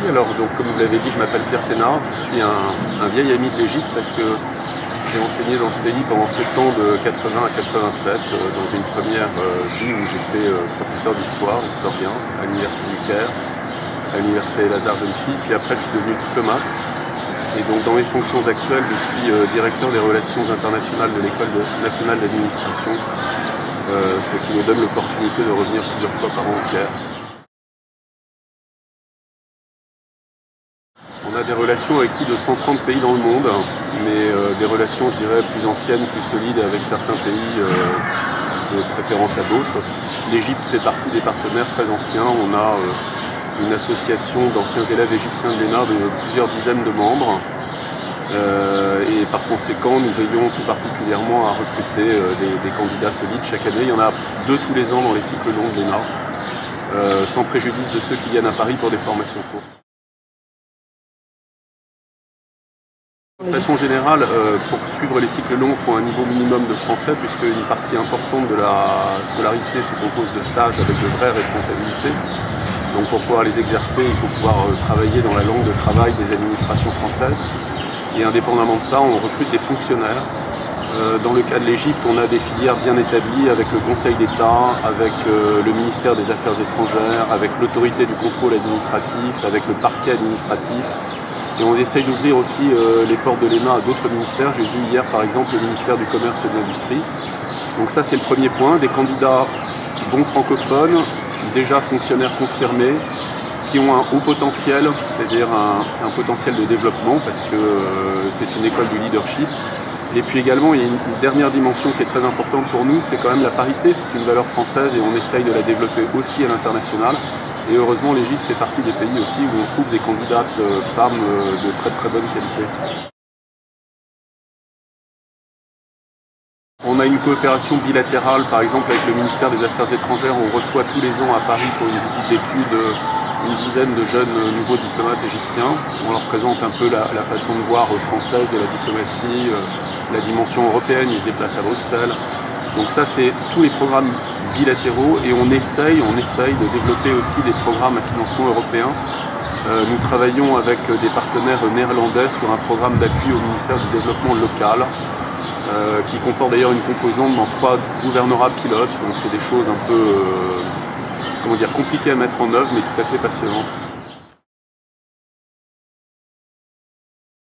Alors donc comme vous l'avez dit, je m'appelle Pierre Thénard, je suis un vieil ami de l'Égypte parce que j'ai enseigné dans ce pays pendant 7 ans de 80 à 87 dans une première vie où j'étais professeur d'histoire, historien à l'Université du Caire, à l'Université El-Azhar Jeune-Fille, puis après je suis devenu diplomate. Et donc dans mes fonctions actuelles, je suis directeur des relations internationales de l'École nationale d'administration, ce qui me donne l'opportunité de revenir plusieurs fois par an au Caire. On a des relations avec plus de 130 pays dans le monde, mais des relations, je dirais, plus anciennes, plus solides avec certains pays de préférence à d'autres. L'Égypte fait partie des partenaires très anciens. On a une association d'anciens élèves égyptiens de l'ENA de plusieurs dizaines de membres. Et par conséquent, nous veillons tout particulièrement à recruter des candidats solides chaque année. Il y en a 2 tous les ans dans les cycles longs de l'ENA, sans préjudice de ceux qui viennent à Paris pour des formations courtes. De façon générale, pour suivre les cycles longs, il faut un niveau minimum de français, puisque une partie importante de la scolarité se compose de stages avec de vraies responsabilités. Donc pour pouvoir les exercer, il faut pouvoir travailler dans la langue de travail des administrations françaises. Et indépendamment de ça, on recrute des fonctionnaires. Dans le cas de l'Égypte, on a des filières bien établies avec le Conseil d'État, avec le ministère des Affaires étrangères, avec l'autorité du contrôle administratif, avec le parquet administratif. Et on essaye d'ouvrir aussi les portes de l'ENA à d'autres ministères. J'ai vu hier par exemple le ministère du Commerce et de l'Industrie. Donc ça c'est le premier point, des candidats bons francophones, déjà fonctionnaires confirmés, qui ont un haut potentiel, c'est-à-dire un potentiel de développement parce que c'est une école du leadership. Et puis également il y a une dernière dimension qui est très importante pour nous, c'est quand même la parité, c'est une valeur française et on essaye de la développer aussi à l'international. Et heureusement, l'Égypte fait partie des pays aussi où on trouve des candidates femmes de très très bonne qualité. On a une coopération bilatérale, par exemple avec le ministère des Affaires étrangères. On reçoit tous les ans à Paris pour une visite d'études une dizaine de jeunes nouveaux diplomates égyptiens. On leur présente un peu la façon de voir française de la diplomatie, la dimension européenne. Ils se déplacent à Bruxelles. Donc ça, c'est tous les programmes bilatéraux et on essaye de développer aussi des programmes à financement européen. Nous travaillons avec des partenaires néerlandais sur un programme d'appui au ministère du Développement local qui comporte d'ailleurs une composante dans 3 gouvernorats pilotes. Donc c'est des choses un peu compliquées à mettre en œuvre mais tout à fait passionnantes.